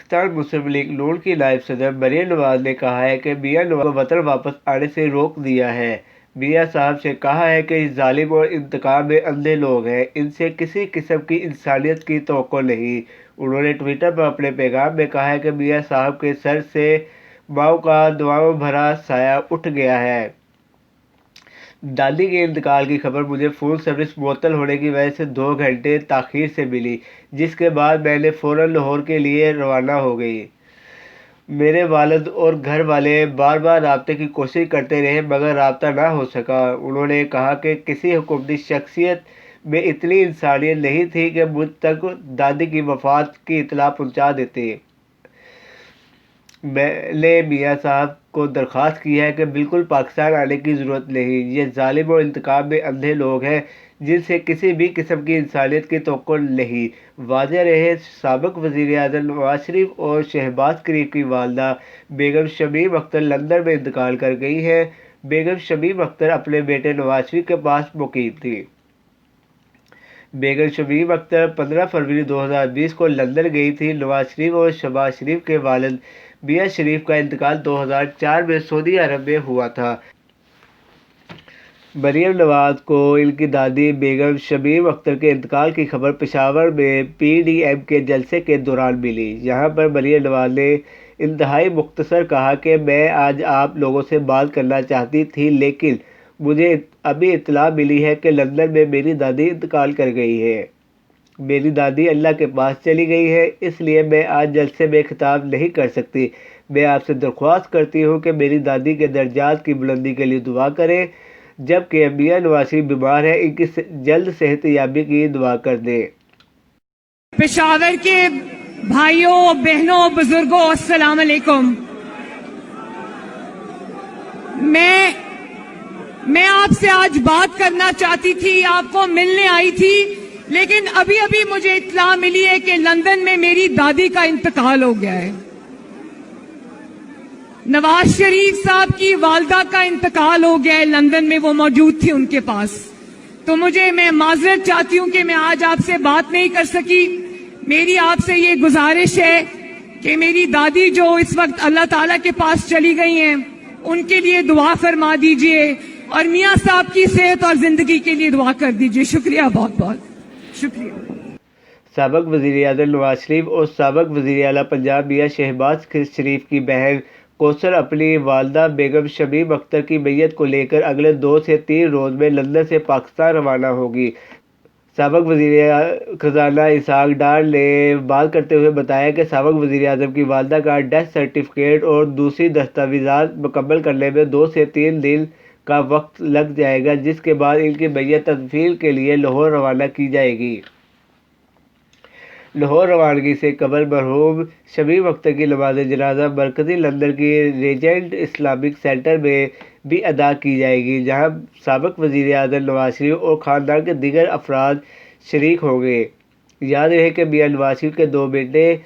پاکستان مسلم league نون کی نائب صدر مریم نواز نے کہا ہے کہ میاں نواز کو وطن واپس آنے سے روک دیا ہے۔ میاں صاحب سے کہا ہے کہ یہ ظالم اور انتقام میں اندھے لوگ ہیں، ان سے کسی قسم کی انسانیت کی توقع نہیں۔ انہوں نے ٹویٹر پر اپنے پیغام میں کہا ہے کہ میاں صاحب کے سر سے ماؤں کا دعاؤں بھرا سایہ اٹھ گیا ہے۔ دادی کے انتقال کی خبر مجھے فون سروس معطل ہونے کی وجہ سے 2 گھنٹے تاخیر سے ملی، جس کے بعد میں نے فوراً لاہور کے لیے روانہ ہو گئی۔ میرے والد اور گھر والے بار بار رابطے کی کوشش کرتے رہے مگر رابطہ نہ ہو سکا۔ انہوں نے کہا کہ کسی حکومتی شخصیت میں اتنی انسانیت نہیں تھی کہ مجھ تک دادی کی وفات کی اطلاع پہنچا دیتے۔ میں نے میاں صاحب کو درخواست کی ہے کہ بالکل پاکستان آنے کی ضرورت نہیں، یہ ظالم اور انتقام میں اندھے لوگ ہیں جن سے کسی بھی قسم کی انسانیت کی توقع نہیں۔ واضح رہے، سابق وزیر اعظم نواز شریف اور شہباز شریف کی والدہ بیگم شمیم اختر لندن میں انتقال کر گئی ہیں۔ بیگم شمیم اختر اپنے بیٹے نواز شریف کے پاس مقیم تھی۔ بیگم شمیم اختر 15 فروری 2020 کو لندن گئی تھی۔ نواز شریف اور شہباز شریف کے والد میاں شریف کا انتقال 2004 میں سعودی عرب میں ہوا تھا۔ مریم نواز کو ان کی دادی بیگم شمیم اختر کے انتقال کی خبر پشاور میں PDM کے جلسے کے دوران ملی۔ یہاں پر مریم نواز نے انتہائی مختصر کہا کہ میں آج آپ لوگوں سے بات کرنا چاہتی تھی، لیکن مجھے ابھی اطلاع ملی ہے کہ لندن میں میری دادی انتقال کر گئی ہے۔ میری دادی اللہ کے پاس چلی گئی ہے، اس لیے میں آج جلسے میں خطاب نہیں کر سکتی۔ میں آپ سے درخواست کرتی ہوں کہ میری دادی کے درجات کی بلندی کے لیے دعا کریں، جبکہ میاں نواز شریف بیمار ہیں، ان کی جلد صحت یابی کی دعا کر دیں۔ پشاور کے بھائیوں، بہنوں، بزرگوں، السلام علیکم۔ میں آپ سے آج بات کرنا چاہتی تھی، آپ کو ملنے آئی تھی، لیکن ابھی مجھے اطلاع ملی ہے کہ لندن میں میری دادی کا انتقال ہو گیا ہے۔ نواز شریف صاحب کی والدہ کا انتقال ہو گیا ہے، لندن میں وہ موجود تھی ان کے پاس۔ تو میں معذرت چاہتی ہوں کہ میں آج آپ سے بات نہیں کر سکی۔ میری آپ سے یہ گزارش ہے کہ میری دادی جو اس وقت اللہ تعالیٰ کے پاس چلی گئی ہیں، ان کے لیے دعا فرما دیجئے اور میاں صاحب کی صحت اور زندگی کے لیے دعا کر دیجئے۔ شکریہ، بہت بہت شکریہ۔ سابق وزیر اعظم نواز شریف اور سابق وزیر اعلیٰ پنجاب میاں شہباز شریف کی بہن کوثر اپنی والدہ بیگم شمیم اختر کی میت کو لے کر اگلے 2 سے 3 روز میں لندن سے پاکستان روانہ ہوگی۔ سابق وزیر خزانہ اسحاق ڈار نے بات کرتے ہوئے بتایا کہ سابق وزیر اعظم کی والدہ کا ڈیتھ سرٹیفکیٹ اور دوسری دستاویزات مکمل کرنے میں 2 سے 3 دن کا وقت لگ جائے گا، جس کے بعد ان کی میت تدفین کے لیے لاہور روانہ کی جائے گی۔ لاہور روانگی سے قبل مرحوم شمیم اختر کی نماز جنازہ مرکزی لندن کی ریجنٹ اسلامک سینٹر میں بھی ادا کی جائے گی، جہاں سابق وزیر اعظم نواز شریف اور خاندان کے دیگر افراد شریک ہوں گے۔ یاد رہے کہ میاں نواز شریف کے 2 بیٹے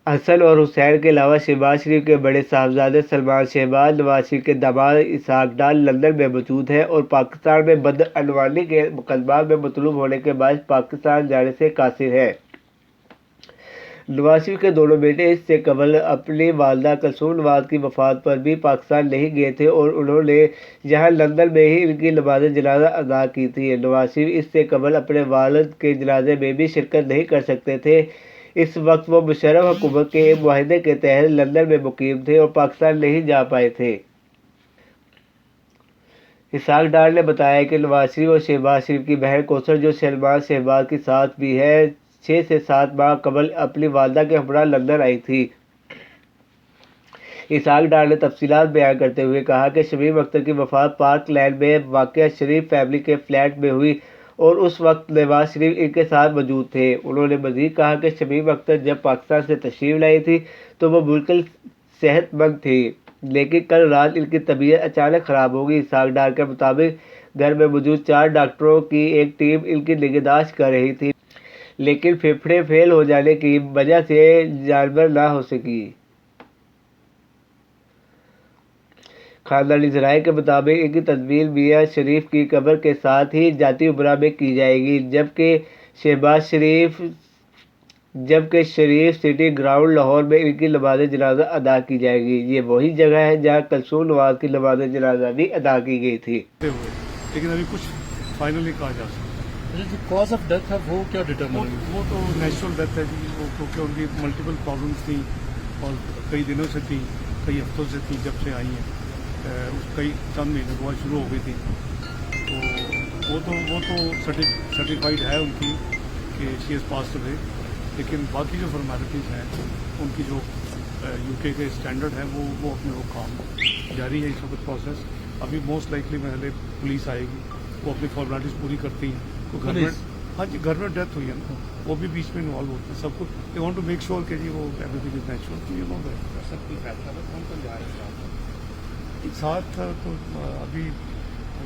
حسن اور حسین کے علاوہ شہباز شریف کے بڑے صاحبزادے سلمان شہباز نواز شریف کے داماد اسحاق ڈار لندن میں موجود ہیں اور پاکستان میں بدعنوانی کے مقدمات میں مطلوب ہونے کے باعث پاکستان جانے سے قاصر ہیں۔ نواز شریف کے دونوں بیٹے اس سے قبل اپنی والدہ کلثوم نواز کی وفات پر بھی پاکستان نہیں گئے تھے اور انہوں نے یہاں لندن میں ہی ان کی نماز جنازہ ادا کی تھی۔ نواز شریف اس سے قبل اپنے والد کے جنازے میں بھی شرکت نہیں کر سکتے تھے۔ اس وقت وہ مشرف حکومت کے ایک معاہدے کے تحت لندن میں مقیم تھے اور پاکستان نہیں جا پائے تھے۔ اسحاق ڈار نے بتایا کہ نواز شریف اور شہباز شریف کی بہن کوثر، جو سلمان شہباز کے ساتھ بھی ہے، 6 سے 7 ماہ قبل اپنی والدہ کے ہمراہ لندن آئی تھی۔ اسحاق ڈار نے تفصیلات بیان کرتے ہوئے کہا کہ شمیم اختر کی وفات پارک لین میں واقع شریف فیملی کے فلیٹ میں ہوئی اور اس وقت نواز شریف ان کے ساتھ موجود تھے۔ انہوں نے مزید کہا کہ شمیم اختر جب پاکستان سے تشریف لائی تھی تو وہ بالکل صحت مند تھی، لیکن کل رات ان کی طبیعت اچانک خراب ہو گئی۔ اسحاق ڈار کے مطابق گھر میں موجود 4 ڈاکٹروں کی ایک ٹیم ان کی نگہداشت کر رہی تھی، لیکن پھیپھڑے فیل ہو جانے کی وجہ سے جانبر نہ ہو سکی۔ خاندانی ذرائع کے مطابق ان کی تدفین میاں شریف کی قبر کے ساتھ ہی جاتی امراء میں کی جائے گی، جبکہ شہباز شریف جبکہ شریف سٹی گراؤنڈ لاہور میں ان کی نماز جنازہ ادا کی جائے گی۔ یہ وہی جگہ ہے جہاں کلثوم نواز کی نماز جنازہ بھی ادا کی گئی تھی۔ لیکن ابھی کچھ فائنل نہیں کہا جا سکتا۔ جو کاز آف ڈیتھ ہے وہ کیا ڈیٹرمن ہے؟ وہ تو نیچرل ڈیتھ ہے جی، وہ کیونکہ ان کی ملٹیپل پرابلمس تھیں اور کئی دنوں سے تھیں، کئی ہفتوں سے تھیں جب سے آئی ہیں، کئی چند مہینے بعد شروع ہو گئی تھی۔ تو وہ تو سرٹیفائڈ ہے ان کی کہ شی از پاسڈ اوے، لیکن باقی جو فارمیلٹیز ہیں ان کی جو یو کے اسٹینڈرڈ ہیں وہ اپنے وہ کام جاری ہے اس وقت پروسیس۔ ابھی موسٹ لائکلی پہلے پولیس آئے گی، وہ اپنی فارمیلٹیز پوری کرتی ہیں۔ تو گھر میں ہاں جی گھر میں ڈیتھ ہوئی ہے نا، وہ بھی بیچ میں انوالو ہوتے ہیں، سب کچھ they want to make sure کہ جی وہ ایوری تھنگ از نیچرل۔ یہ لوگ ساتھ تو ابھی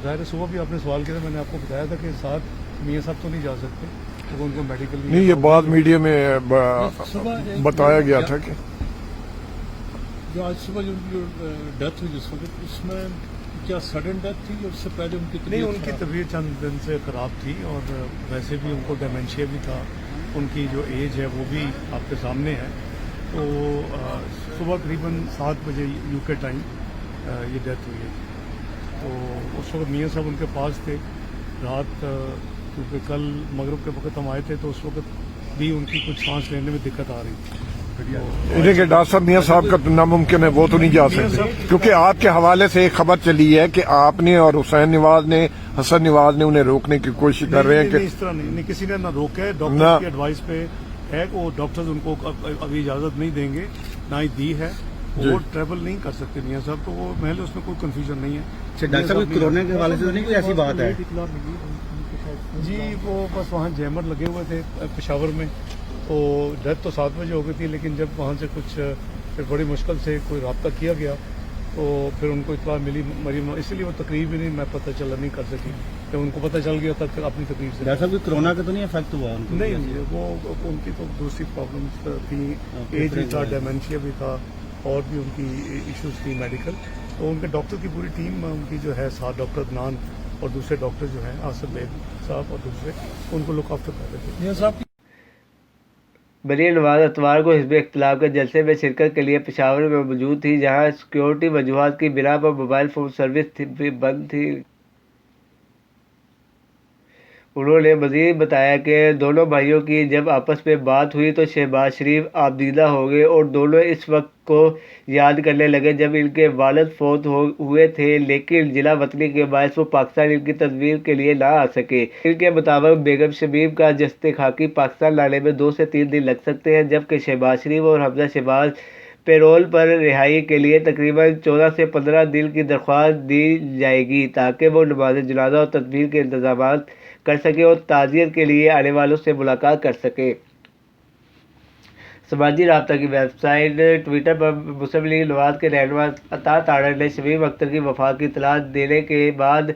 ظاہر صبح بھی آپ نے سوال کیا تھا، میں نے آپ کو بتایا تھا کہ ساتھ میاں صاحب تو نہیں جا سکتے کیونکہ ان کو میڈیکل نہیں، یہ بات میڈیا میں بتایا گیا تھا کہ جو آج صبح جو ڈیتھ ہوئی جس وقت، اس میں کیا سڈن ڈیتھ تھی اور اس سے پہلے ان کی نہیں، ان کی طبیعت چند دن سے خراب تھی اور ویسے بھی ان کو ڈیمینشیا بھی تھا، ان کی جو ایج ہے وہ بھی آپ کے سامنے ہے۔ تو صبح قریباً 7 بجے یو کے ٹائم یہ ڈیتھ ہوئی ہے۔ تو اس وقت میاں صاحب ان کے پاس تھے رات، کیونکہ کل مغرب کے وقت ہم آئے تھے تو اس وقت بھی ان کی کچھ سانس لینے میں دقت آ رہی تھی۔ دیکھیں ڈاکٹر صاحب، میاں صاحب کا تو ناممکن ہے، وہ تو نہیں جا سکتے کیونکہ آپ کے حوالے سے ایک خبر چلی ہے کہ آپ نے اور حسین نواز نے، حسن نواز نے انہیں روکنے کی کوشش کر رہے ہیں کہ اس طرح نہیں، کسی نے نہ روکا ہے، ڈاکٹر کی ایڈوائس پہ ہے کہ وہ ڈاکٹرز ان کو ابھی اجازت نہیں دیں گے، نہ ہی دی ہے، وہ ٹریول نہیں کر سکتے میاں صاحب، تو وہ محل اس میں کوئی کنفیوژن نہیں ہے۔ ڈاکٹر صاحب کورونا کے حوالے سے نہیں کوئی ایسی بات ہے؟ جی وہ بس وہاں جیمر لگے ہوئے تھے پشاور میں، تو ڈیتھ تو 7 بجے ہو گئی تھی، لیکن جب وہاں سے کچھ پھر بڑی مشکل سے کوئی رابطہ کیا گیا تو پھر ان کو اطلاع ملی مریم، اسی لیے وہ تقریب بھی نہیں میں پتہ چلا نہیں کر سکی، جب ان کو پتہ چل گیا تب تک اپنی تقریب سے۔ ڈاکٹر صاحب کوئی کورونا کا تو نہیں افیکٹ ہوا ان کو؟ نہیں، وہ ان کی تو دوسری پرابلمس تھیں، ایج بھی تھا، ڈیمینشیا بھی تھا، اور بھی ان کی ایشوز تھی میڈیکل۔ تو ان کے ڈاکٹر کی پوری ٹیم ان کی جو ہے 7 ڈاکٹر عدنان اور دوسرے ڈاکٹر جو ہیں آصف بیگ صاحب اور دوسرے، ان کو لک آفٹر کر رہے تھے۔ مریم نواز اتوار کو حزب اختلاف کے جلسے میں شرکت کے لیے پشاور میں موجود تھی، جہاں سیکورٹی وجوہات کی بنا پر موبائل فون سروس بھی بند تھی۔ انہوں نے مزید بتایا کہ دونوں بھائیوں کی جب آپس میں بات ہوئی تو شہباز شریف آبدیدہ ہو گئے اور دونوں اس وقت کو یاد کرنے لگے جب ان کے والد فوت ہوئے تھے، لیکن جلا وطنی کے باعث وہ پاکستان ان کی تصویر کے لیے نہ آ سکے۔ ان کے مطابق بیگم شمیم کا جسد خاکی پاکستان لانے میں 2 سے 3 دن لگ سکتے ہیں، جبکہ شہباز شریف اور حمزہ شہباز پیرول پر رہائی کے لیے تقریباً 14 سے 15 دن کی درخواست دی جائے گی تاکہ وہ نماز جنازہ اور تدفین کے انتظامات کر سکے اور تعزیت کے لیے آنے والوں سے ملاقات کر سکے۔ سماجی رابطہ کی ویب سائٹ ٹویٹر پر مسلم لیگ نواز کے رہنما عطا تاڑر نے شمیم اختر کی وفات کی اطلاع دینے کے بعد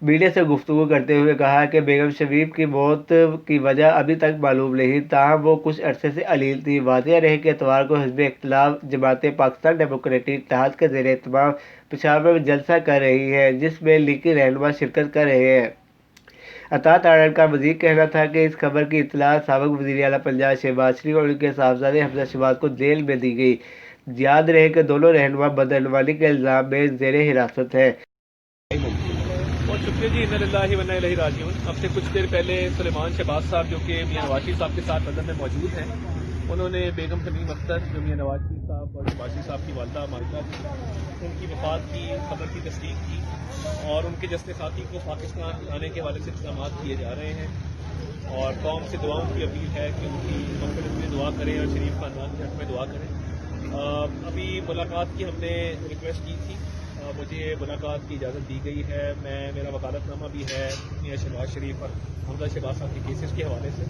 میڈیا سے گفتگو کرتے ہوئے کہا کہ بیگم شمیم کی موت کی وجہ ابھی تک معلوم نہیں، تاہم وہ کچھ عرصے سے علیل تھی۔ واضح رہے کہ اتوار کو حزب اختلاف جماعت پاکستان ڈیموکریٹک اتحاد کے زیر اہتمام پشاور میں جلسہ کر رہی ہے، جس میں لیگی رہنما شرکت کر رہے ہیں۔ عطا تاڑر کا مزید کہنا تھا کہ اس خبر کی اطلاع سابق وزیر اعلیٰ پنجاب شہباز شریف اور ان کے صاحبزادے حمزہ شہباز کو جیل میں دی گئی۔ یاد رہے کہ دونوں رہنما بدعنوانی کے الزام میں زیر حراست ہیں۔ بہت شکریہ جی، انا للہ و انا الیہ راجعون۔ اب سے کچھ دیر پہلے سلیمان شہباز صاحب جو کہ میاں نواز شریف صاحب کے ساتھ لندن میں موجود ہیں، انہوں نے بیگم شمیم اختر جو میاں نواز شریف صاحب اور شہباز شریف صاحب کی والدہ مالکہ تھی، ان کی وفات کی خبر کی تصدیق کی اور ان کے جسد خاکی کو پاکستان لانے کے حوالے سے انتظامات کیے جا رہے ہیں اور قوم سے دعاؤں کی اپیل ہے کہ ان کی مغفرت میں دعا کریں اور شریف خاندان کے حق میں دعا کریں۔ ابھی ملاقات کی ہم نے ریکویسٹ کی تھی، مجھے ملاقات کی اجازت دی گئی ہے، میرا وکالت نامہ بھی ہے میاں شہباز شریف اور حمزہ شہباز صاحب کے کیسز کے حوالے سے،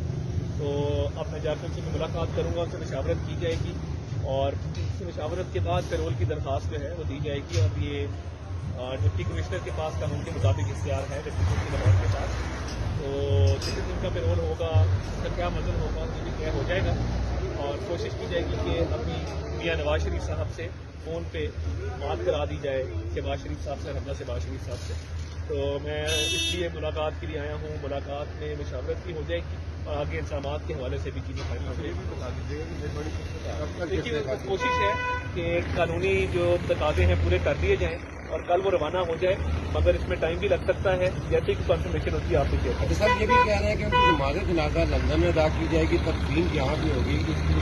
تو اب میں جا کر ان سے ملاقات کروں گا، ان سے مشاورت کی جائے گی اور اس سے مشاورت کے بعد پیرول کی درخواست جو ہے وہ دی جائے گی اور یہ ڈپٹی کمشنر کے پاس قانون کے مطابق اختیار ہے ڈپٹی کمشنر لاہور کے پاس، تو جتنے دن کا پیرول ہوگا اس کا کیا مزن ہوگا وہ بھی طے ہو جائے گا اور کوشش کی جائے گی کہ ابھی میاں نواز شریف صاحب سے فون پہ بات کرا دی جائے، شہباز شریف صاحب سے، حمزہ شہباز شریف صاحب سے، تو میں اس لیے ملاقات کے لیے آیا ہوں. ملاقات میں مشاورت بھی ہو جائے گی اور آگے انتظامات کے حوالے سے بھی چیزیں فائنل ہو جائیں گی. دیکھیے کوشش ہے کہ قانونی جو تقاضے ہیں پورے کر دیے جائیں اور کل وہ روانہ ہو جائے, مگر اس میں ٹائم بھی لگ سکتا ہے. جیسے کہ کنفرمیشن ہوتی ہے آپ سے شیئر. سر یہ بھی کہہ رہے ہیں کہ ان کی نماز جنازہ لندن میں ادا کی جائے گی, تدفین یہاں بھی ہوگی.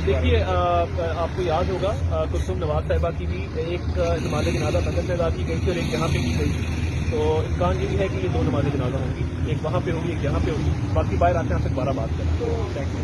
دیکھیے آپ کو یاد ہوگا کلثوم نواز صاحبہ کی بھی ایک نماز جنازہ لندن میں ادا کی گئی تھی اور ایک یہاں پہ کی گئی تھی. تو امکان یہ بھی ہے کہ یہ 2 نماز جنازہ ہوں گی, ایک وہاں پہ ہوگی ایک یہاں پہ ہوگی. باقی باہر آتے ہیں آپ سے دوبارہ بات کریں.